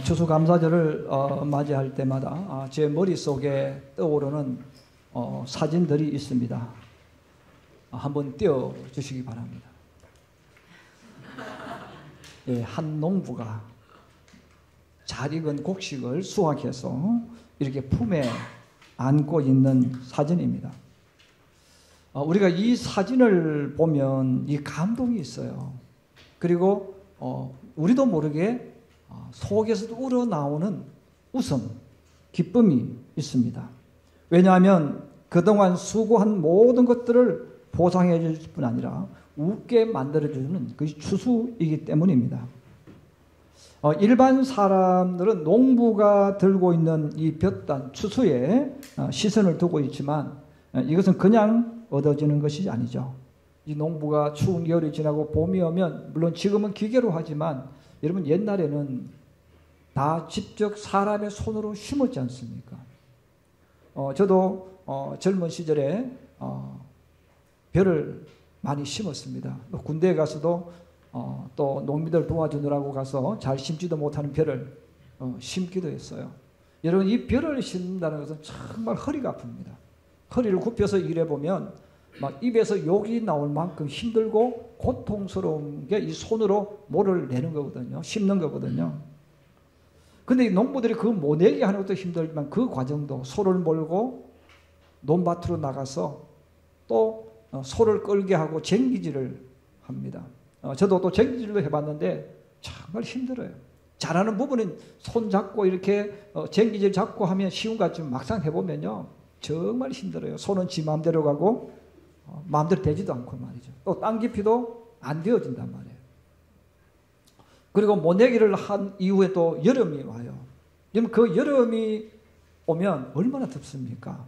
추수감사절을 맞이할 때마다 제 머릿속에 떠오르는 사진들이 있습니다. 한번 띄워주시기 바랍니다. 예, 한 농부가 잘 익은 곡식을 수확해서 이렇게 품에 안고 있는 사진입니다. 우리가 이 사진을 보면 이 감동이 있어요. 그리고 우리도 모르게 속에서도 우러나오는 웃음, 기쁨이 있습니다. 왜냐하면 그동안 수고한 모든 것들을 보상해 줄 뿐 아니라 웃게 만들어주는 그것이 추수이기 때문입니다. 일반 사람들은 농부가 들고 있는 이 볕단 추수에 시선을 두고 있지만 이것은 그냥 얻어지는 것이 아니죠. 이 농부가 추운 겨울이 지나고 봄이 오면, 물론 지금은 기계로 하지만 여러분 옛날에는 다 직접 사람의 손으로 심었지 않습니까? 저도 젊은 시절에 벼를 많이 심었습니다. 군대에 가서도 또 농민들 도와주느라고 가서 잘 심지도 못하는 벼를 심기도 했어요. 여러분, 이 벼를 심는다는 것은 정말 허리가 아픕니다. 허리를 굽혀서 일해보면 막 입에서 욕이 나올 만큼 힘들고 고통스러운 게 이 손으로 모를 내는 거거든요. 심는 거거든요. 근데 이 농부들이 그 모내기 하는 것도 힘들지만 그 과정도 소를 몰고 논밭으로 나가서 또 소를 끌게 하고 쟁기질을 합니다. 저도 또 쟁기질도 해봤는데 정말 힘들어요. 잘하는 부분은 손 잡고 이렇게 쟁기질 잡고 하면 쉬운 것 같지만 막상 해보면요 정말 힘들어요. 손은 지 마음대로 가고 마음대로 되지도 않고 말이죠. 또 땅 깊이도 안 되어진단 말이에요. 그리고 모내기를 한 이후에 또 여름이 와요. 그 여름이 오면 얼마나 덥습니까?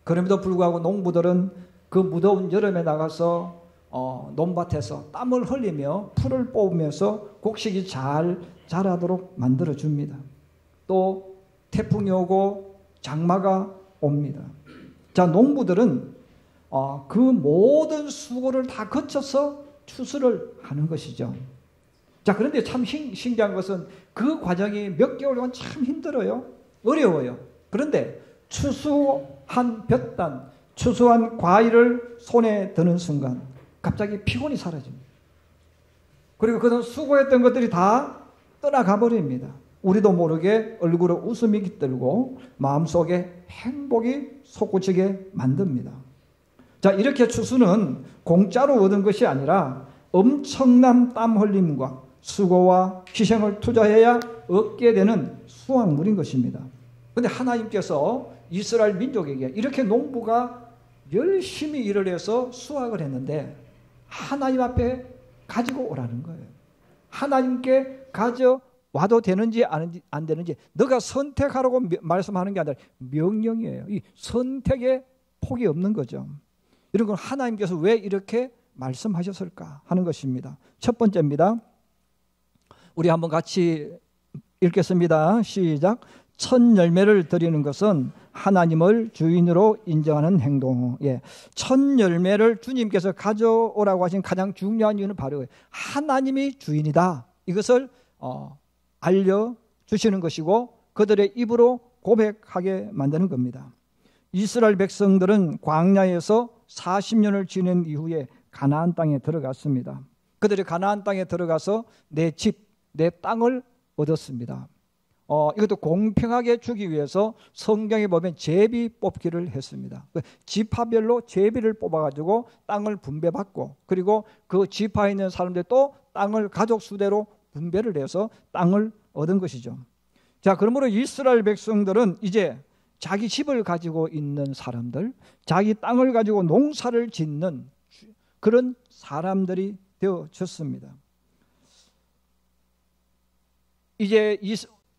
그럼에도 불구하고 농부들은 그 무더운 여름에 나가서 논밭에서 땀을 흘리며 풀을 뽑으면서 곡식이 잘 자라도록 만들어줍니다. 또 태풍이 오고 장마가 옵니다. 자, 농부들은 그 모든 수고를 다 거쳐서 추수를 하는 것이죠. 자, 그런데 참 신기한 것은 그 과정이 몇 개월간 참 힘들어요. 어려워요. 그런데 추수한 볕단, 추수한 과일을 손에 드는 순간 갑자기 피곤이 사라집니다. 그리고 그동안 수고했던 것들이 다 떠나가 버립니다. 우리도 모르게 얼굴에 웃음이 깃들고 마음속에 행복이 솟구치게 만듭니다. 자, 이렇게 추수는 공짜로 얻은 것이 아니라 엄청난 땀 흘림과 수고와 희생을 투자해야 얻게 되는 수확물인 것입니다. 그런데 하나님께서 이스라엘 민족에게 이렇게 농부가 열심히 일을 해서 수확을 했는데 하나님 앞에 가지고 오라는 거예요. 하나님께 가져와도 되는지 안 되는지 너가 선택하라고 말씀하는 게 아니라 명령이에요. 이 선택에 폭이 없는 거죠. 이런 건 하나님께서 왜 이렇게 말씀하셨을까 하는 것입니다. 첫 번째입니다. 우리 한번 같이 읽겠습니다. 시작. 첫 열매를 드리는 것은 하나님을 주인으로 인정하는 행동. 예, 첫 열매를 주님께서 가져오라고 하신 가장 중요한 이유는 바로 하나님이 주인이다. 이것을 알려주시는 것이고 그들의 입으로 고백하게 만드는 겁니다. 이스라엘 백성들은 광야에서 40년을 지낸 이후에 가나안 땅에 들어갔습니다. 그들이 가나안 땅에 들어가서 내 집, 내 땅을 얻었습니다. 이것도 공평하게 주기 위해서 성경에 보면 제비 뽑기를 했습니다. 지파별로 제비를 뽑아가지고 땅을 분배받고 그리고 그 지파에 있는 사람들 또 땅을 가족 수대로 분배를 해서 땅을 얻은 것이죠. 자, 그러므로 이스라엘 백성들은 이제 자기 집을 가지고 있는 사람들, 자기 땅을 가지고 농사를 짓는 그런 사람들이 되어졌습니다. 이제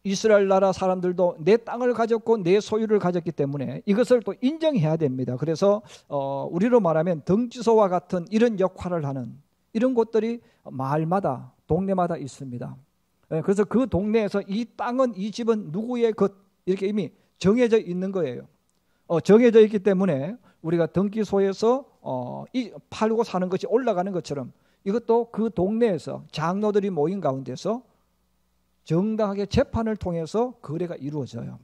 이스라엘 나라 사람들도 내 땅을 가졌고 내 소유를 가졌기 때문에 이것을 또 인정해야 됩니다. 그래서 우리로 말하면 덩지소와 같은 이런 역할을 하는 이런 곳들이 마을마다 동네마다 있습니다. 그래서 그 동네에서 이 땅은 이 집은 누구의 것 이렇게 이미 정해져 있는 거예요. 정해져 있기 때문에 우리가 덩기소에서 팔고 사는 것이 올라가는 것처럼 이것도 그 동네에서 장로들이 모인 가운데서 정당하게 재판을 통해서 거래가 이루어져요.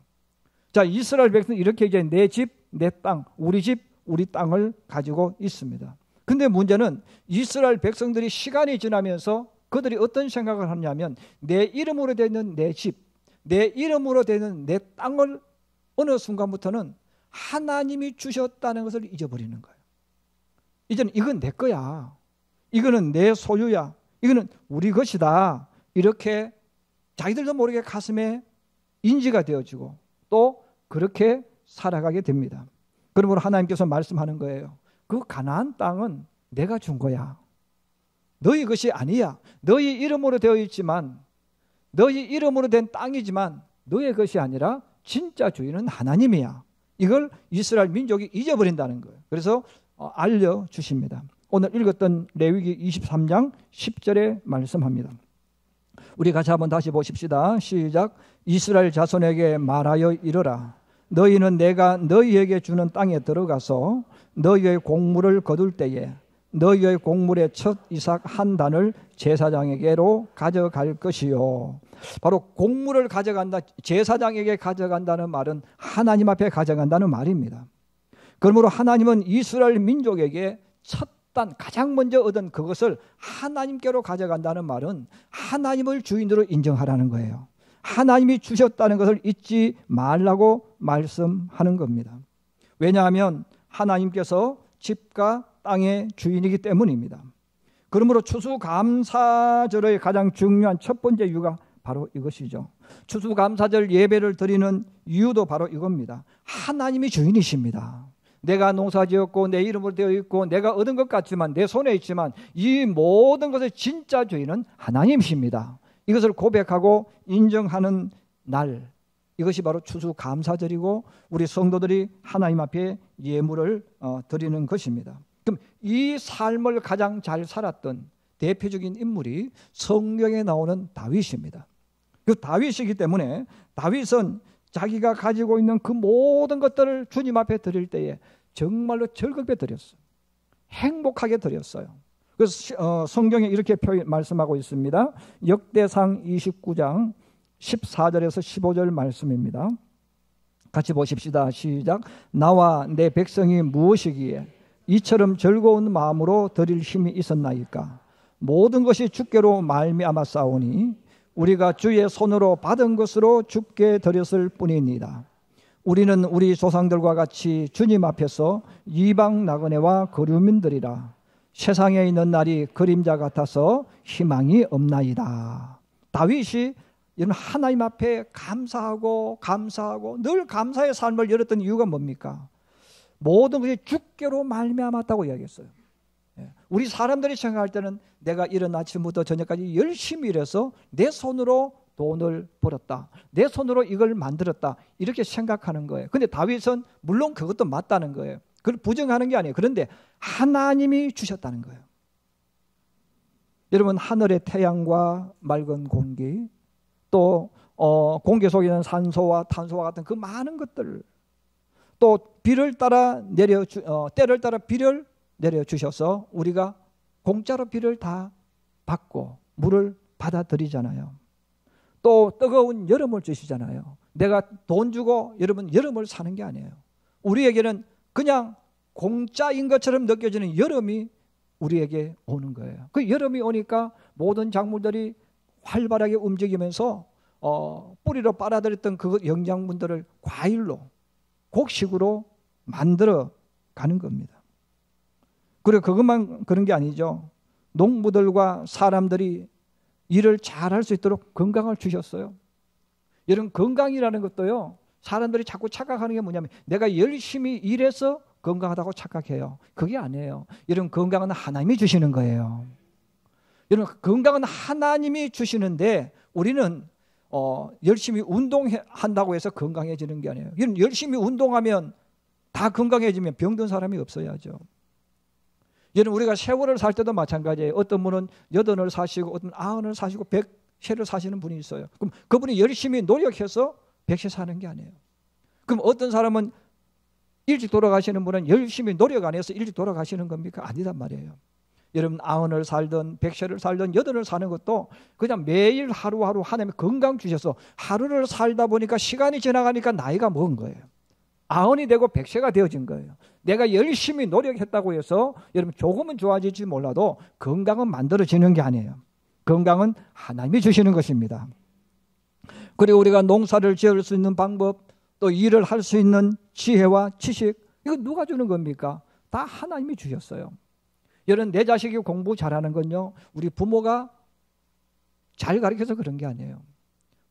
자, 이스라엘 백성은 이렇게 이제 내 집, 내 땅, 우리 집, 우리 땅을 가지고 있습니다. 근데 문제는 이스라엘 백성들이 시간이 지나면서 그들이 어떤 생각을 하냐면 내 이름으로 되는 내 집, 내 이름으로 되는 내 땅을 어느 순간부터는 하나님이 주셨다는 것을 잊어버리는 거예요. 이제는 이건 내 거야. 이거는 내 소유야. 이거는 우리 것이다. 이렇게 자기들도 모르게 가슴에 인지가 되어지고 또 그렇게 살아가게 됩니다. 그러므로 하나님께서 말씀하는 거예요. 그 가나안 땅은 내가 준 거야. 너희 것이 아니야. 너희 이름으로 되어 있지만, 너희 이름으로 된 땅이지만 너의 것이 아니라 진짜 주인은 하나님이야. 이걸 이스라엘 민족이 잊어버린다는 거예요. 그래서 알려주십니다. 오늘 읽었던 레위기 23장 10절에 말씀합니다. 우리 같이 한번 다시 보십시다. 시작. 이스라엘 자손에게 말하여 이르라. 너희는 내가 너희에게 주는 땅에 들어가서 너희의 곡물을 거둘 때에 너희의 곡물의 첫 이삭 한 단을 제사장에게로 가져갈 것이요. 바로 곡물을 가져간다, 제사장에게 가져간다는 말은 하나님 앞에 가져간다는 말입니다. 그러므로 하나님은 이스라엘 민족에게 첫 단, 가장 먼저 얻은 그것을 하나님께로 가져간다는 말은 하나님을 주인으로 인정하라는 거예요. 하나님이 주셨다는 것을 잊지 말라고 말씀하는 겁니다. 왜냐하면 하나님께서 집과 땅의 주인이기 때문입니다. 그러므로 추수감사절의 가장 중요한 첫 번째 이유가 바로 이것이죠. 추수감사절 예배를 드리는 이유도 바로 이겁니다. 하나님이 주인이십니다. 내가 농사지었고 내 이름으로 되어 있고 내가 얻은 것 같지만 내 손에 있지만 이 모든 것의 진짜 주인은 하나님이십니다. 이것을 고백하고 인정하는 날, 이것이 바로 추수감사절이고 우리 성도들이 하나님 앞에 예물을 드리는 것입니다. 그럼 이 삶을 가장 잘 살았던 대표적인 인물이 성경에 나오는 다윗입니다. 그 다윗이기 때문에 다윗은 자기가 가지고 있는 그 모든 것들을 주님 앞에 드릴 때에 정말로 즐겁게 드렸어요. 행복하게 드렸어요. 그래서 성경에 이렇게 말씀하고 있습니다. 역대상 29장 14절에서 15절 말씀입니다. 같이 보십시다. 시작. 나와 내 백성이 무엇이기에 이처럼 즐거운 마음으로 드릴 힘이 있었나이까. 모든 것이 주께로 말미암아 싸우니 우리가 주의 손으로 받은 것으로 주께 드렸을 뿐입니다. 우리는 우리 조상들과 같이 주님 앞에서 이방 나그네와 거류민들이라. 세상에 있는 날이 그림자 같아서 희망이 없나이다. 다윗이 이런 하나님 앞에 감사하고 늘 감사의 삶을 열었던 이유가 뭡니까? 모든 것이 주께로 말미암았다고 이야기했어요. 우리 사람들이 생각할 때는 내가 이른 아침부터 저녁까지 열심히 일해서 내 손으로 돈을 벌었다, 내 손으로 이걸 만들었다, 이렇게 생각하는 거예요. 근데 다윗은 물론 그것도 맞다는 거예요. 그걸 부정하는 게 아니에요. 그런데 하나님이 주셨다는 거예요. 여러분, 하늘의 태양과 맑은 공기, 또 공기 속에 있는 산소와 탄소와 같은 그 많은 것들, 또 비를 따라 때를 따라 비를 내려주셔서 우리가 공짜로 비를 다 받고 물을 받아들이잖아요. 또 뜨거운 여름을 주시잖아요. 내가 돈 주고 여러분 여름을 사는 게 아니에요. 우리에게는 그냥 공짜인 것처럼 느껴지는 여름이 우리에게 오는 거예요. 그 여름이 오니까 모든 작물들이 활발하게 움직이면서 뿌리로 빨아들였던 그 영양분들을 과일로, 곡식으로 만들어 가는 겁니다. 그리고 그것만 그런 게 아니죠. 농부들과 사람들이 일을 잘할 수 있도록 건강을 주셨어요. 이런 건강이라는 것도요, 사람들이 자꾸 착각하는 게 뭐냐면 내가 열심히 일해서 건강하다고 착각해요. 그게 아니에요. 이런 건강은 하나님이 주시는 거예요. 이런 건강은 하나님이 주시는데 우리는 열심히 운동한다고 해서 건강해지는 게 아니에요. 이런 열심히 운동하면 다 건강해지면 병든 사람이 없어야죠. 여러분, 우리가 세월을 살 때도 마찬가지예요. 어떤 분은 80을 사시고 어떤 90을 사시고 100세를 사시는 분이 있어요. 그럼 그분이 열심히 노력해서 100세 사는 게 아니에요. 그럼 어떤 사람은 일찍 돌아가시는 분은 열심히 노력 안 해서 일찍 돌아가시는 겁니까? 아니단 말이에요. 여러분 90을 살든 100세를 살든 80을 사는 것도 그냥 매일 하루하루 하나님이 건강 주셔서 하루를 살다 보니까 시간이 지나가니까 나이가 먹은 거예요. 90이 되고 100세가 되어진 거예요. 내가 열심히 노력했다고 해서 여러분 조금은 좋아질지 몰라도 건강은 만들어지는 게 아니에요. 건강은 하나님이 주시는 것입니다. 그리고 우리가 농사를 지을 수 있는 방법, 또 일을 할 수 있는 지혜와 지식, 이거 누가 주는 겁니까? 다 하나님이 주셨어요. 여러분 내 자식이 공부 잘하는 건요, 우리 부모가 잘 가르쳐서 그런 게 아니에요.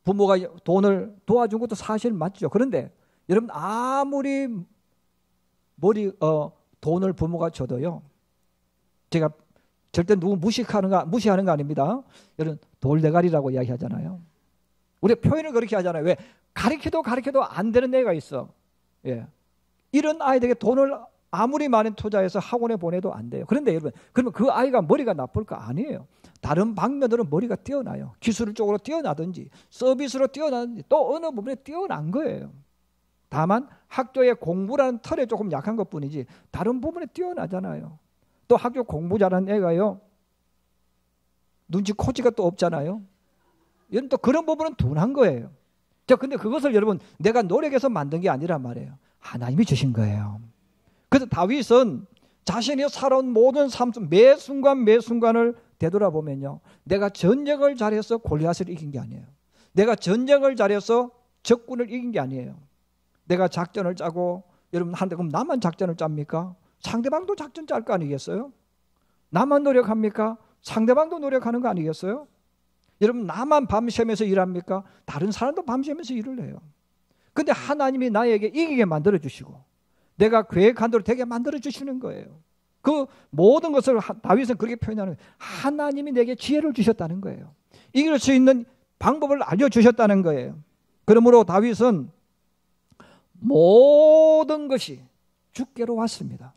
부모가 돈을 도와준 것도 사실 맞죠. 그런데 여러분 아무리 돈을 부모가 줘도요, 제가 절대 누구 무시하는 거 아닙니다. 여러분 돌대가리라고 이야기하잖아요. 우리 표현을 그렇게 하잖아요. 왜? 가르쳐도 안 되는 애가 있어. 예. 이런 아이들에게 돈을 아무리 많이 투자해서 학원에 보내도 안 돼요. 그런데 여러분, 그러면 그 아이가 머리가 나쁠까? 아니에요. 다른 방면으로 머리가 뛰어나요. 기술 쪽으로 뛰어나든지 서비스로 뛰어나든지 또 어느 부분에 뛰어난 거예요. 다만 학교의 공부라는 틀에 조금 약한 것뿐이지 다른 부분에 뛰어나잖아요. 또 학교 공부 잘하는 애가요, 눈치코치가 또 없잖아요. 여러분 또 그런 부분은 둔한 거예요. 근데 그것을 여러분 내가 노력해서 만든 게 아니란 말이에요. 하나님이 주신 거예요. 그래서 다윗은 자신이 살아온 모든 삶 매 순간을 되돌아보면요, 내가 전쟁을 잘해서 골리앗을 이긴 게 아니에요. 내가 전쟁을 잘해서 적군을 이긴 게 아니에요. 내가 작전을 짜고 여러분 하는데 그럼 나만 작전을 짭니까? 상대방도 작전 짤 거 아니겠어요? 나만 노력합니까? 상대방도 노력하는 거 아니겠어요? 여러분 나만 밤새면서 일합니까? 다른 사람도 밤새면서 일을 해요. 근데 하나님이 나에게 이기게 만들어 주시고 내가 계획한 대로 되게 만들어 주시는 거예요. 그 모든 것을 다윗은 그렇게 표현하는 거예요. 하나님이 내게 지혜를 주셨다는 거예요. 이길 수 있는 방법을 알려주셨다는 거예요. 그러므로 다윗은 모든 것이 주께로 왔습니다.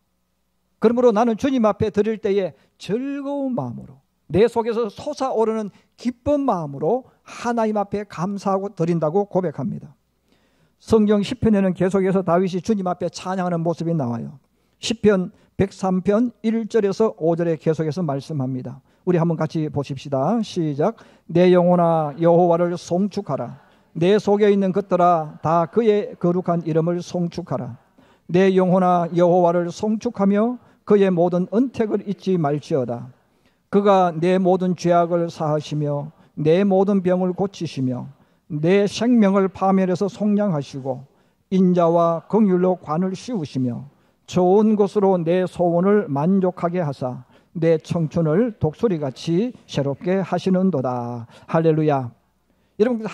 그러므로 나는 주님 앞에 드릴 때에 즐거운 마음으로, 내 속에서 솟아오르는 기쁜 마음으로 하나님 앞에 감사하고 드린다고 고백합니다. 성경 시편에는 계속해서 다윗이 주님 앞에 찬양하는 모습이 나와요. 시편 103편 1절에서 5절에 계속해서 말씀합니다. 우리 한번 같이 보십시다. 시작. 내 영혼아 여호와를 송축하라. 내 속에 있는 것들아 다 그의 거룩한 이름을 송축하라. 내 영혼아 여호와를 송축하며 그의 모든 언택을 잊지 말지어다. 그가 내 모든 죄악을 사하시며 내 모든 병을 고치시며 내 생명을 파멸해서 속량하시고 인자와 긍휼로 관을 씌우시며 좋은 것으로 내 소원을 만족하게 하사 내 청춘을 독수리같이 새롭게 하시는도다. 할렐루야. 여러분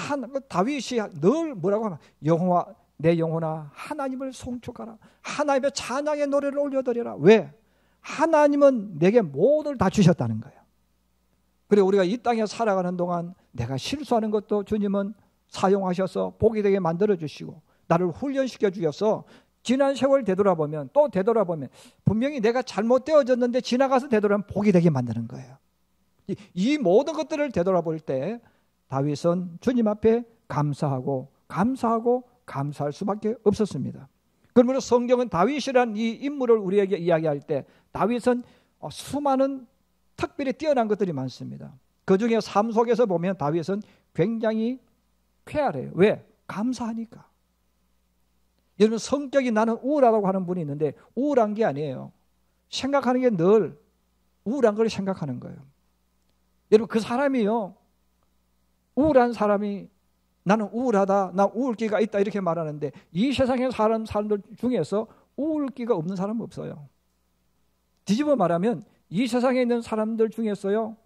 다윗이 늘 뭐라고 하나? 여호와 내 영혼아 하나님을 송축하라. 하나님의 찬양의 노래를 올려드리라. 왜? 하나님은 내게 모든 다 주셨다는 거예요. 그리고 우리가 이 땅에 살아가는 동안 내가 실수하는 것도 주님은 사용하셔서 복이 되게 만들어 주시고 나를 훈련시켜 주셔서 지난 세월 되돌아보면 분명히 내가 잘못되어졌는데 지나가서 되돌아보면 복이 되게 만드는 거예요. 이 모든 것들을 되돌아볼 때 다윗은 주님 앞에 감사할 수밖에 없었습니다. 그러므로 성경은 다윗이라는 이 인물을 우리에게 이야기할 때 다윗은 수많은 특별히 뛰어난 것들이 많습니다. 그중에 삶 속에서 보면 다윗은 굉장히 쾌활해요. 왜? 감사하니까. 여러분 성격이 나는 우울하다고 하는 분이 있는데 우울한 게 아니에요. 생각하는 게 늘 우울한 걸 생각하는 거예요. 여러분 그 사람이요, 우울한 사람이 나는 우울하다, 나 우울기가 있다 이렇게 말하는데 이 세상에 사는 사람들 중에서 우울기가 없는 사람은 없어요. 뒤집어 말하면 이 세상에 있는 사람들 중에서요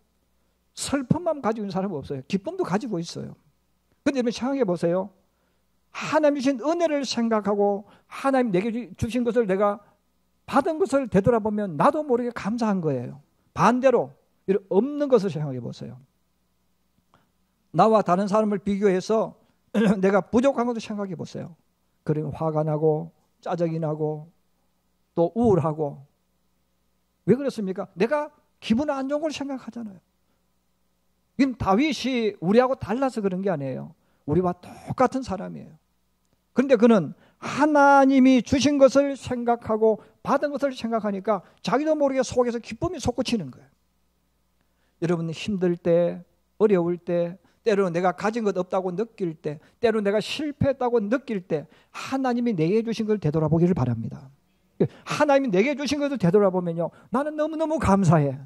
슬픔만 가지고 있는 사람은 없어요. 기쁨도 가지고 있어요. 그런데 여러분 생각해 보세요. 하나님 주신 은혜를 생각하고 하나님 내게 주신 것을 내가 받은 것을 되돌아보면 나도 모르게 감사한 거예요. 반대로 없는 것을 생각해 보세요. 나와 다른 사람을 비교해서 내가 부족한 것을 생각해 보세요. 그러면 화가 나고 짜증이 나고 또 우울하고. 왜 그렇습니까? 내가 기분 안 좋은 걸 생각하잖아요. 지금 다윗이 우리하고 달라서 그런 게 아니에요. 우리와 똑같은 사람이에요. 그런데 그는 하나님이 주신 것을 생각하고 받은 것을 생각하니까 자기도 모르게 속에서 기쁨이 솟구치는 거예요. 여러분 힘들 때, 어려울 때, 때로는 내가 가진 것 없다고 느낄 때, 때로는 내가 실패했다고 느낄 때 하나님이 내게 주신 걸 되돌아보기를 바랍니다. 하나님이 내게 주신 것을 되돌아보면요, 나는 너무너무 감사해.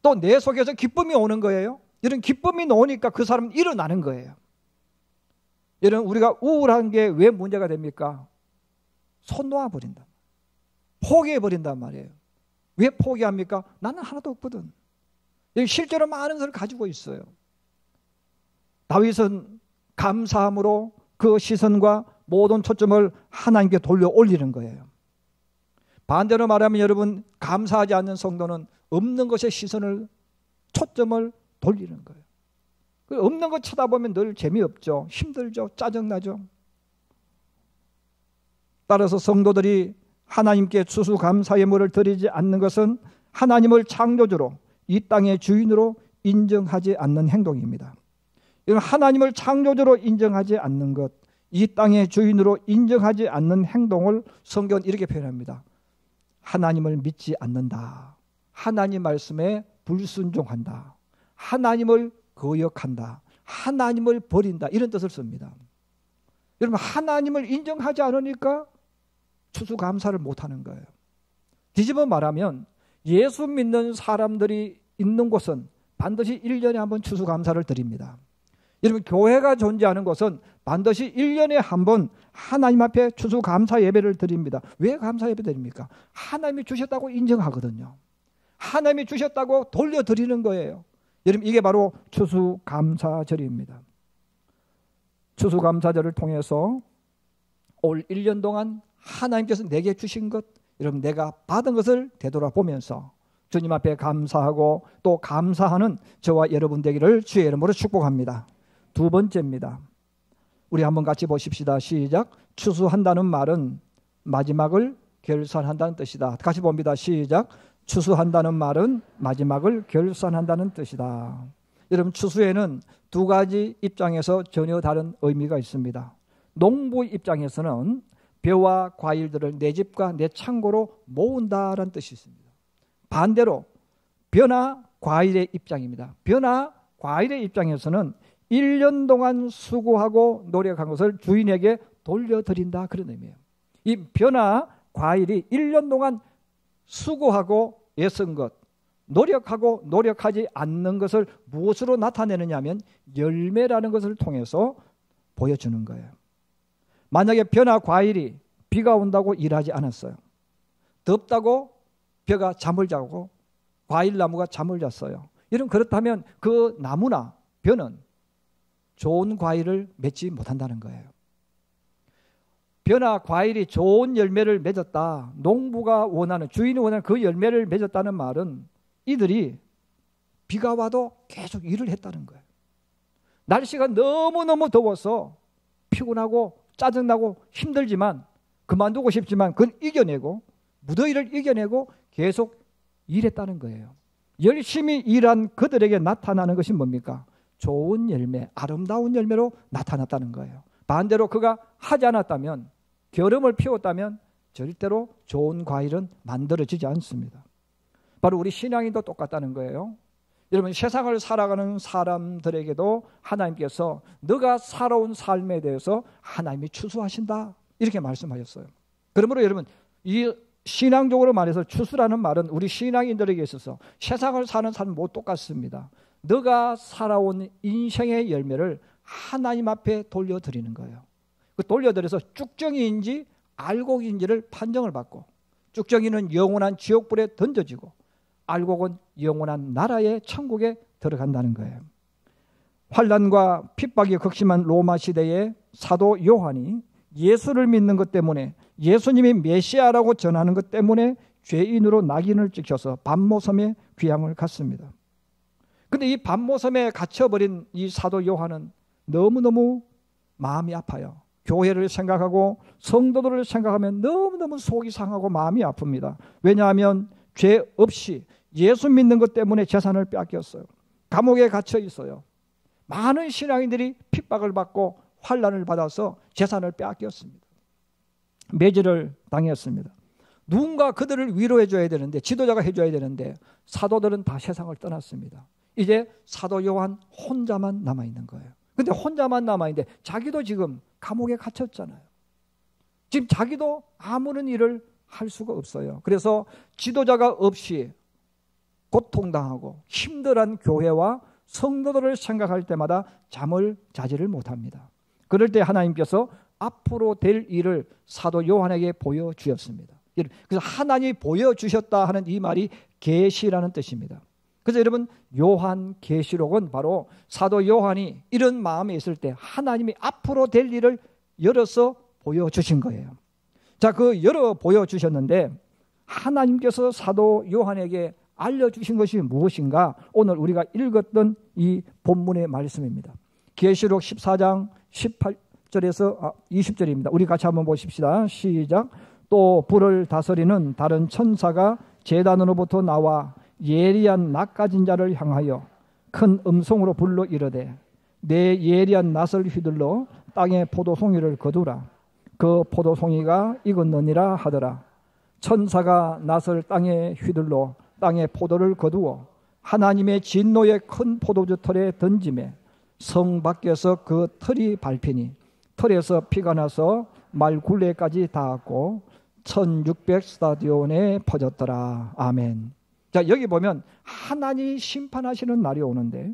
또 내 속에서 기쁨이 오는 거예요. 이런 기쁨이 나오니까 그 사람은 일어나는 거예요. 여러분, 우리가 우울한 게 왜 문제가 됩니까? 손 놓아버린다. 포기해버린단 말이에요. 왜 포기합니까? 나는 하나도 없거든. 실제로 많은 것을 가지고 있어요. 다윗은 감사함으로 그 시선과 모든 초점을 하나님께 돌려 올리는 거예요. 반대로 말하면 여러분, 감사하지 않는 성도는 없는 것에 시선을, 초점을 돌리는 거예요. 없는 것 쳐다보면 늘 재미없죠. 힘들죠. 짜증나죠. 따라서 성도들이 하나님께 추수감사 예물을 드리지 않는 것은 하나님을 창조주로, 이 땅의 주인으로 인정하지 않는 행동입니다. 하나님을 창조주로 인정하지 않는 것, 이 땅의 주인으로 인정하지 않는 행동을 성경은 이렇게 표현합니다. 하나님을 믿지 않는다. 하나님 말씀에 불순종한다. 하나님을 거역한다. 하나님을 버린다. 이런 뜻을 씁니다. 여러분, 하나님을 인정하지 않으니까 추수감사를 못하는 거예요. 뒤집어 말하면 예수 믿는 사람들이 있는 곳은 반드시 1년에 한 번 추수감사를 드립니다. 여러분, 교회가 존재하는 곳은 반드시 1년에 한 번 하나님 앞에 추수감사 예배를 드립니다. 왜 감사 예배 드립니까? 하나님이 주셨다고 인정하거든요. 하나님이 주셨다고 돌려드리는 거예요. 여러분, 이게 바로 추수감사절입니다. 추수감사절을 통해서 올 1년 동안 하나님께서 내게 주신 것, 여러분, 내가 받은 것을 되돌아보면서 주님 앞에 감사하고 또 감사하는 저와 여러분 되기를 주의 이름으로 축복합니다. 두 번째입니다. 우리 한번 같이 보십시다. 시작. 추수한다는 말은 마지막을 결산한다는 뜻이다. 같이 봅니다. 시작. 추수한다는 말은 마지막을 결산한다는 뜻이다. 여러분, 추수에는 두 가지 입장에서 전혀 다른 의미가 있습니다. 농부 입장에서는 벼와 과일들을 내 집과 내 창고로 모은다라는 뜻이 있습니다. 반대로 벼나 과일의 입장입니다. 벼나 과일의 입장에서는 1년 동안 수고하고 노력한 것을 주인에게 돌려드린다, 그런 의미예요. 이 벼나 과일이 1년 동안 수고하고 애쓴 것, 노력하고 노력하지 않는 것을 무엇으로 나타내느냐 하면 열매라는 것을 통해서 보여주는 거예요. 만약에 벼나 과일이 비가 온다고 일하지 않았어요. 덥다고 벼가 잠을 자고 과일나무가 잠을 잤어요. 이런 그렇다면 그 나무나 벼는 좋은 과일을 맺지 못한다는 거예요. 벼나 과일이 좋은 열매를 맺었다. 농부가 원하는, 주인이 원하는 그 열매를 맺었다는 말은 이들이 비가 와도 계속 일을 했다는 거예요. 날씨가 너무너무 더워서 피곤하고 짜증나고 힘들지만, 그만두고 싶지만 그걸 이겨내고, 무더위를 이겨내고 계속 일했다는 거예요. 열심히 일한 그들에게 나타나는 것이 뭡니까? 좋은 열매, 아름다운 열매로 나타났다는 거예요. 반대로 그가 하지 않았다면, 겨름을 피웠다면 절대로 좋은 과일은 만들어지지 않습니다. 바로 우리 신앙인도 똑같다는 거예요. 여러분, 세상을 살아가는 사람들에게도 하나님께서 너가 살아온 삶에 대해서 하나님이 추수하신다, 이렇게 말씀하셨어요. 그러므로 여러분, 이 신앙적으로 말해서 추수라는 말은 우리 신앙인들에게 있어서 세상을 사는 사람 모두 똑같습니다. 너가 살아온 인생의 열매를 하나님 앞에 돌려드리는 거예요. 그 돌려드려서 쭉정이인지 알곡인지를 판정을 받고, 쭉정이는 영원한 지옥불에 던져지고 알곡은 영원한 나라의 천국에 들어간다는 거예요. 환난과 핍박이 극심한 로마 시대에 사도 요한이 예수를 믿는 것 때문에, 예수님이 메시아라고 전하는 것 때문에 죄인으로 낙인을 찍혀서 반모섬에 귀향을 갔습니다. 그런데 이 반모섬에 갇혀버린 이 사도 요한은 너무너무 마음이 아파요. 교회를 생각하고 성도들을 생각하면 너무너무 속이 상하고 마음이 아픕니다. 왜냐하면 죄 없이 예수 믿는 것 때문에 재산을 빼앗겼어요. 감옥에 갇혀 있어요. 많은 신앙인들이 핍박을 받고 환난을 받아서 재산을 빼앗겼습니다. 매질을 당했습니다. 누군가 그들을 위로해 줘야 되는데, 지도자가 해줘야 되는데 사도들은 다 세상을 떠났습니다. 이제 사도 요한 혼자만 남아있는 거예요. 근데 혼자만 남아있는데 자기도 지금 감옥에 갇혔잖아요. 지금 자기도 아무런 일을 할 수가 없어요. 그래서 지도자가 없이 고통당하고 힘들어한 교회와 성도들을 생각할 때마다 잠을 자지를 못합니다. 그럴 때 하나님께서 앞으로 될 일을 사도 요한에게 보여주셨습니다. 그래서 하나님이 보여주셨다 하는 이 말이 계시라는 뜻입니다. 그래서 여러분, 요한계시록은 바로 사도 요한이 이런 마음에 있을 때 하나님이 앞으로 될 일을 열어서 보여주신 거예요. 자, 그 열어 보여주셨는데 하나님께서 사도 요한에게 알려주신 것이 무엇인가? 오늘 우리가 읽었던 이 본문의 말씀입니다. 계시록 14장 18절에서 20절입니다. 우리 같이 한번 보십시다. 시작. 또 불을 다스리는 다른 천사가 제단으로부터 나와 예리한 낫 가진 자를 향하여 큰 음성으로 불러 이르되 내 예리한 낫을 휘둘러 땅에 포도송이를 거두라. 그 포도송이가 익었느니라 하더라. 천사가 낫을 땅에 휘둘러 땅에 포도를 거두어 하나님의 진노의 큰 포도주 털에 던지매 성 밖에서 그 털이 밟히니 털에서 피가 나서 말 굴레까지 닿았고 1600스타디온에 퍼졌더라. 아멘. 자, 여기 보면 하나님이 심판하시는 날이 오는데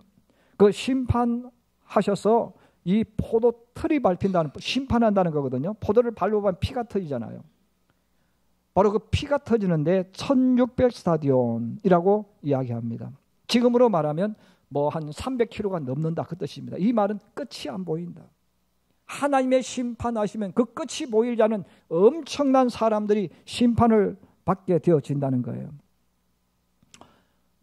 그 심판하셔서 이 포도 털이 밟힌다는, 심판한다는 거거든요. 포도를 밟으면 피가 터지잖아요. 바로 그 피가 터지는데 1600스타디온이라고 이야기합니다. 지금으로 말하면 뭐 한 300km가 넘는다 그 뜻입니다. 이 말은 끝이 안 보인다. 하나님의 심판하시면 그 끝이 보이지 않은 엄청난 사람들이 심판을 받게 되어진다는 거예요.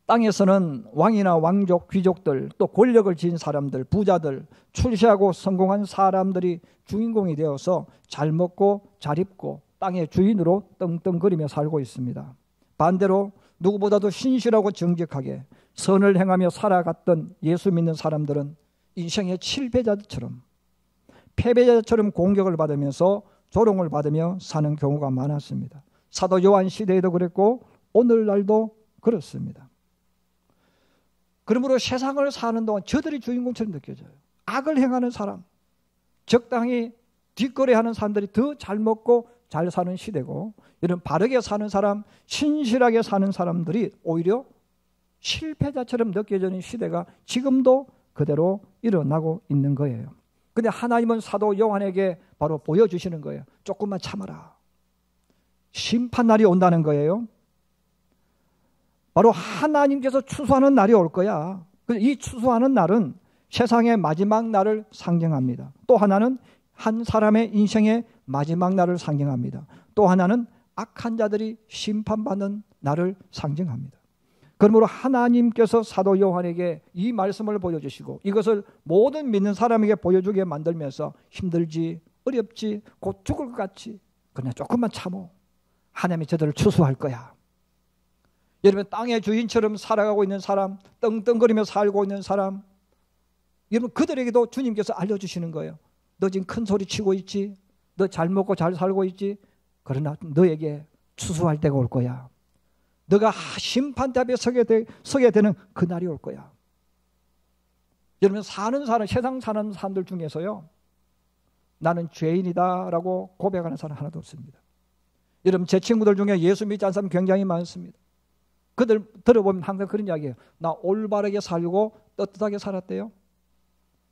땅에서는 왕이나 왕족, 귀족들, 또 권력을 지닌 사람들, 부자들, 출세하고 성공한 사람들이 주인공이 되어서 잘 먹고 잘 입고 땅의 주인으로 떵떵거리며 살고 있습니다. 반대로 누구보다도 신실하고 정직하게 선을 행하며 살아갔던 예수 믿는 사람들은 인생의 실패자들처럼, 패배자처럼 공격을 받으면서 조롱을 받으며 사는 경우가 많았습니다. 사도 요한 시대에도 그랬고 오늘날도 그렇습니다. 그러므로 세상을 사는 동안 저들이 주인공처럼 느껴져요. 악을 행하는 사람, 적당히 뒷거래하는 사람들이 더 잘 먹고 잘 사는 시대고, 이런 바르게 사는 사람, 신실하게 사는 사람들이 오히려 실패자처럼 느껴지는 시대가 지금도 그대로 일어나고 있는 거예요. 근데 하나님은 사도 요한에게 바로 보여주시는 거예요. 조금만 참아라. 심판날이 온다는 거예요. 바로 하나님께서 추수하는 날이 올 거야. 이 추수하는 날은 세상의 마지막 날을 상징합니다. 또 하나는 한 사람의 인생의 마지막 날을 상징합니다. 또 하나는 악한 자들이 심판받는 날을 상징합니다. 그러므로 하나님께서 사도 요한에게 이 말씀을 보여주시고 이것을 모든 믿는 사람에게 보여주게 만들면서 힘들지, 어렵지, 곧 죽을 것 같지, 그냥 조금만 참어. 하나님이 저들을 추수할 거야. 여러분, 땅의 주인처럼 살아가고 있는 사람, 떵떵거리며 살고 있는 사람, 여러분 그들에게도 주님께서 알려주시는 거예요. 너 지금 큰 소리 치고 있지? 너 잘 먹고 잘 살고 있지? 그러나 너에게 추수할 때가 올 거야. 너가 심판대 앞에 서게 되는 그날이 올 거야. 여러분, 세상 사는 사람들 중에서요, 나는 죄인이다 라고 고백하는 사람 하나도 없습니다. 여러분, 제 친구들 중에 예수 믿지 않는 사람 굉장히 많습니다. 그들 들어보면 항상 그런 이야기예요. 나 올바르게 살고 떳떳하게 살았대요.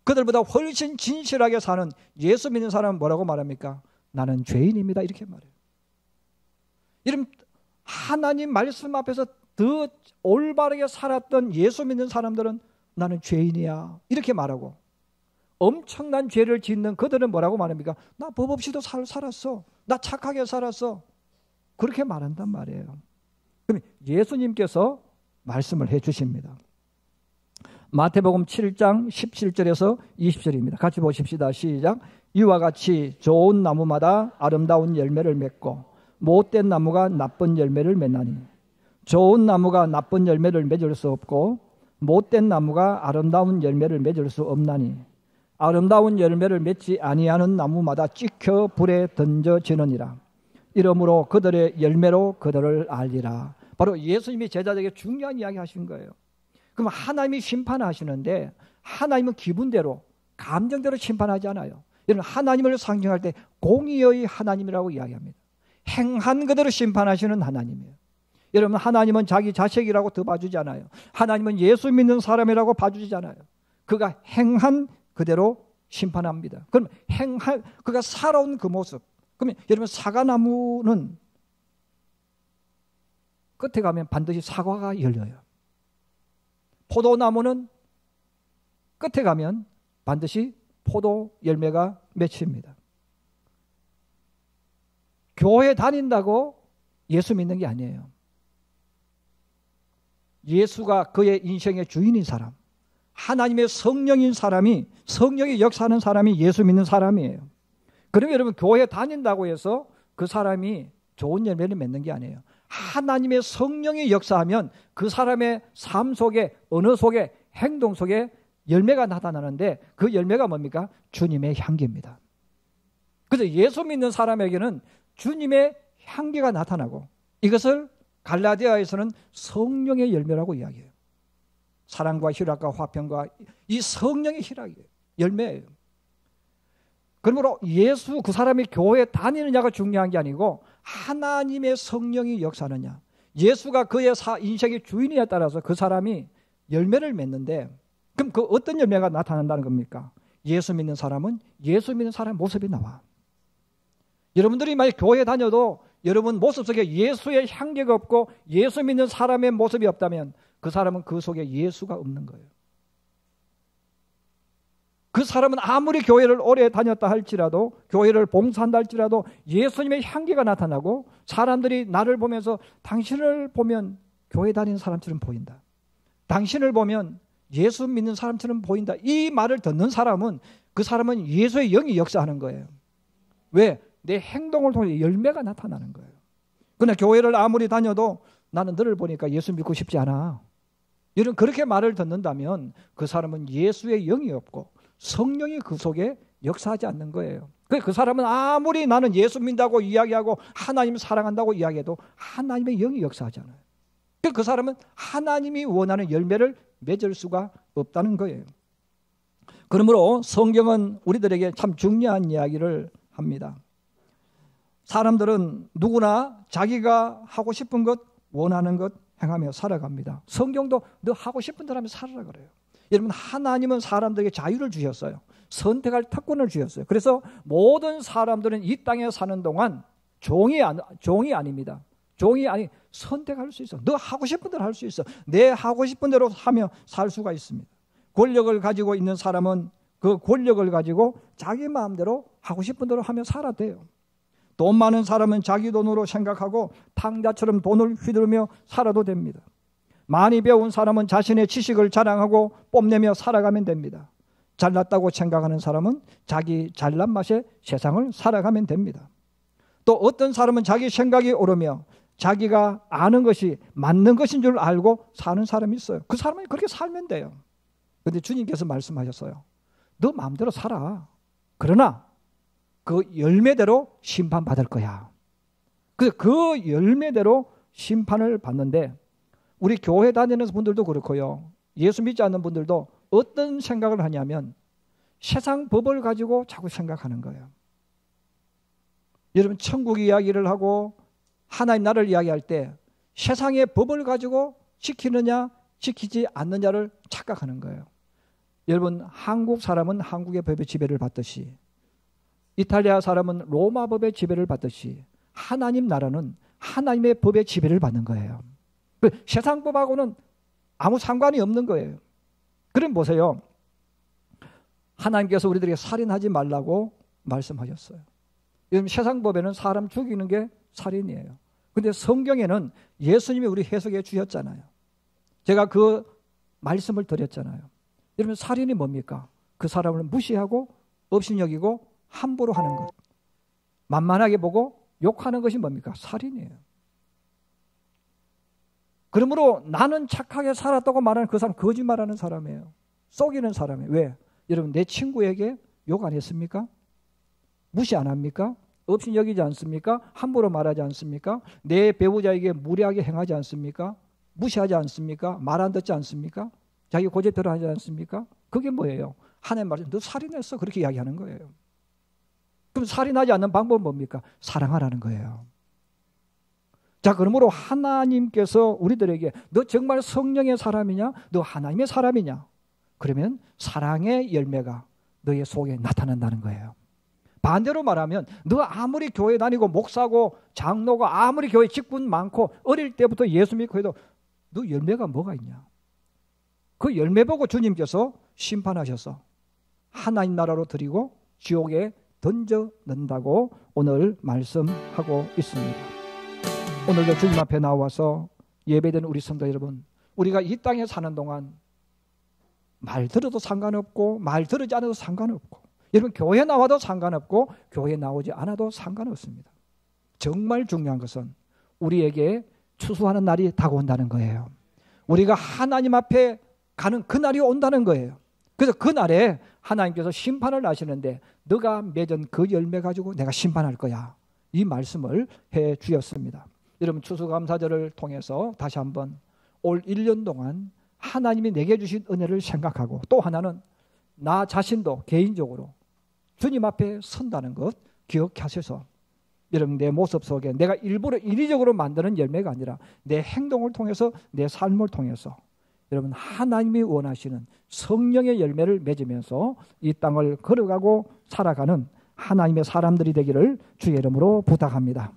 그들보다 훨씬 진실하게 사는 예수 믿는 사람은 뭐라고 말합니까? 나는 죄인입니다. 이렇게 말해요. 여러분, 하나님 말씀 앞에서 더 올바르게 살았던 예수 믿는 사람들은 나는 죄인이야. 이렇게 말하고, 엄청난 죄를 짓는 그들은 뭐라고 말합니까? 나 법 없이도 살았어. 나 착하게 살았어. 그렇게 말한단 말이에요. 그럼 예수님께서 말씀을 해 주십니다. 마태복음 7장 17절에서 20절입니다. 같이 보십시다. 시작. 이와 같이 좋은 나무마다 아름다운 열매를 맺고 못된 나무가 나쁜 열매를 맺나니 좋은 나무가 나쁜 열매를 맺을 수 없고 못된 나무가 아름다운 열매를 맺을 수 없나니 아름다운 열매를 맺지 아니하는 나무마다 찍혀 불에 던져지느니라. 이러므로 그들의 열매로 그들을 알리라. 바로 예수님이 제자들에게 중요한 이야기 하신 거예요. 그럼 하나님이 심판하시는데 하나님은 기분대로 감정대로 심판하지 않아요. 여러분 하나님을 상징할 때 공의의 하나님이라고 이야기합니다. 행한 그대로 심판하시는 하나님이에요. 여러분 하나님은 자기 자식이라고 더 봐주지 않아요. 하나님은 예수 믿는 사람이라고 봐주지 않아요. 그가 행한 그대로 심판합니다. 그럼 그가 살아온 그 모습. 그러면 여러분 사과나무는 끝에 가면 반드시 사과가 열려요. 포도나무는 끝에 가면 반드시 포도 열매가 맺힙니다. 교회 다닌다고 예수 믿는 게 아니에요. 예수가 그의 인생의 주인인 사람, 하나님의 성령인 사람이, 성령이 역사하는 사람이 예수 믿는 사람이에요. 그러면 여러분 교회 다닌다고 해서 그 사람이 좋은 열매를 맺는 게 아니에요. 하나님의 성령이 역사하면 그 사람의 삶 속에, 언어 속에, 행동 속에 열매가 나타나는데 그 열매가 뭡니까? 주님의 향기입니다. 그래서 예수 믿는 사람에게는 주님의 향기가 나타나고 이것을 갈라디아에서는 성령의 열매라고 이야기해요. 사랑과 희락과 화평과 이 성령의 희락이에요. 열매예요. 그러므로 예수 그 사람이 교회에 다니느냐가 중요한 게 아니고 하나님의 성령이 역사하느냐, 예수가 그의 인생의 주인이에 따라서 그 사람이 열매를 맺는데 그럼 그 어떤 열매가 나타난다는 겁니까? 예수 믿는 사람은 예수 믿는 사람의 모습이 나와. 여러분들이 만약 교회에 다녀도 여러분 모습 속에 예수의 향기가 없고 예수 믿는 사람의 모습이 없다면 그 사람은 그 속에 예수가 없는 거예요. 그 사람은 아무리 교회를 오래 다녔다 할지라도, 교회를 봉사한다 할지라도 예수님의 향기가 나타나고 사람들이 나를 보면서 당신을 보면 교회 다니는 사람처럼 보인다, 당신을 보면 예수 믿는 사람처럼 보인다, 이 말을 듣는 사람은 그 사람은 예수의 영이 역사하는 거예요. 왜? 내 행동을 통해 열매가 나타나는 거예요. 그러나 교회를 아무리 다녀도 나는 너를 보니까 예수 믿고 싶지 않아, 이런 그렇게 말을 듣는다면 그 사람은 예수의 영이 없고 성령이 그 속에 역사하지 않는 거예요. 그 사람은 아무리 나는 예수 믿는다고 이야기하고 하나님을 사랑한다고 이야기해도 하나님의 영이 역사하지 않아요. 그 사람은 하나님이 원하는 열매를 맺을 수가 없다는 거예요. 그러므로 성경은 우리들에게 참 중요한 이야기를 합니다. 사람들은 누구나 자기가 하고 싶은 것, 원하는 것 행하며 살아갑니다. 성경도 너 하고 싶은 대로 하며 살아라 그래요. 여러분 하나님은 사람들에게 자유를 주셨어요. 선택할 특권을 주셨어요. 그래서 모든 사람들은 이 땅에 사는 동안 종이 아닙니다. 종이 아니 선택할 수 있어. 너 하고 싶은 대로 할 수 있어. 내 하고 싶은 대로 하며 살 수가 있습니다. 권력을 가지고 있는 사람은 그 권력을 가지고 자기 마음대로 하고 싶은 대로 하며 살아야 돼요. 돈 많은 사람은 자기 돈으로 생각하고 탕자처럼 돈을 휘두르며 살아도 됩니다. 많이 배운 사람은 자신의 지식을 자랑하고 뽐내며 살아가면 됩니다. 잘났다고 생각하는 사람은 자기 잘난 맛에 세상을 살아가면 됩니다. 또 어떤 사람은 자기 생각이 옳으며 자기가 아는 것이 맞는 것인 줄 알고 사는 사람이 있어요. 그 사람은 그렇게 살면 돼요. 그런데 주님께서 말씀하셨어요. 너 마음대로 살아. 그러나 그 열매대로 심판받을 거야. 그래서 그 열매대로 심판을 받는데 우리 교회 다니는 분들도 그렇고요. 예수 믿지 않는 분들도 어떤 생각을 하냐면 세상 법을 가지고 자꾸 생각하는 거예요. 여러분 천국 이야기를 하고 하나님 나라를 이야기할 때 세상의 법을 가지고 지키느냐 지키지 않느냐를 착각하는 거예요. 여러분 한국 사람은 한국의 법의 지배를 받듯이 이탈리아 사람은 로마 법의 지배를 받듯이 하나님 나라는 하나님의 법의 지배를 받는 거예요. 세상 법하고는 아무 상관이 없는 거예요. 그럼 보세요. 하나님께서 우리들에게 살인하지 말라고 말씀하셨어요. 요즘 세상 법에는 사람 죽이는 게 살인이에요. 그런데 성경에는 예수님이 우리 해석해 주셨잖아요. 제가 그 말씀을 드렸잖아요. 여러분 살인이 뭡니까? 그 사람을 무시하고 업신여기고 함부로 하는 것. 만만하게 보고 욕하는 것이 뭡니까? 살인이에요. 그러므로 나는 착하게 살았다고 말하는 그 사람 거짓말하는 사람이에요. 속이는 사람이에요. 왜? 여러분 내 친구에게 욕 안 했습니까? 무시 안 합니까? 없이 여기지 않습니까? 함부로 말하지 않습니까? 내 배우자에게 무례하게 행하지 않습니까? 무시하지 않습니까? 말 안 듣지 않습니까? 자기 고집대로 하지 않습니까? 그게 뭐예요? 하나님 말씀, 너 살인했어. 그렇게 이야기하는 거예요. 그럼 살인하지 않는 방법은 뭡니까? 사랑하라는 거예요. 자, 그러므로 하나님께서 우리들에게 너 정말 성령의 사람이냐? 너 하나님의 사람이냐? 그러면 사랑의 열매가 너의 속에 나타난다는 거예요. 반대로 말하면 너 아무리 교회 다니고 목사고 장로가 아무리 교회 직분 많고 어릴 때부터 예수 믿고 해도 너 열매가 뭐가 있냐? 그 열매 보고 주님께서 심판하셔서 하나님 나라로 드리고 지옥에 던져 넣는다고 오늘 말씀하고 있습니다. 오늘도 주님 앞에 나와서 예배되는 우리 성도 여러분, 우리가 이 땅에 사는 동안 말 들어도 상관없고 말 들으지 않아도 상관없고, 여러분 교회 나와도 상관없고 교회 나오지 않아도 상관없습니다. 정말 중요한 것은 우리에게 추수하는 날이 다가온다는 거예요. 우리가 하나님 앞에 가는 그 날이 온다는 거예요. 그래서 그 날에 하나님께서 심판을 하시는데 너가 맺은 그 열매 가지고 내가 심판할 거야. 이 말씀을 해 주셨습니다. 여러분 추수감사절을 통해서 다시 한번 올 1년 동안 하나님이 내게 주신 은혜를 생각하고, 또 하나는 나 자신도 개인적으로 주님 앞에 선다는 것 기억하셔서 여러분 내 모습 속에 내가 일부러 인위적으로 만드는 열매가 아니라 내 행동을 통해서 내 삶을 통해서 여러분 하나님이 원하시는 성령의 열매를 맺으면서 이 땅을 걸어가고 살아가는 하나님의 사람들이 되기를 주의 이름으로 부탁합니다.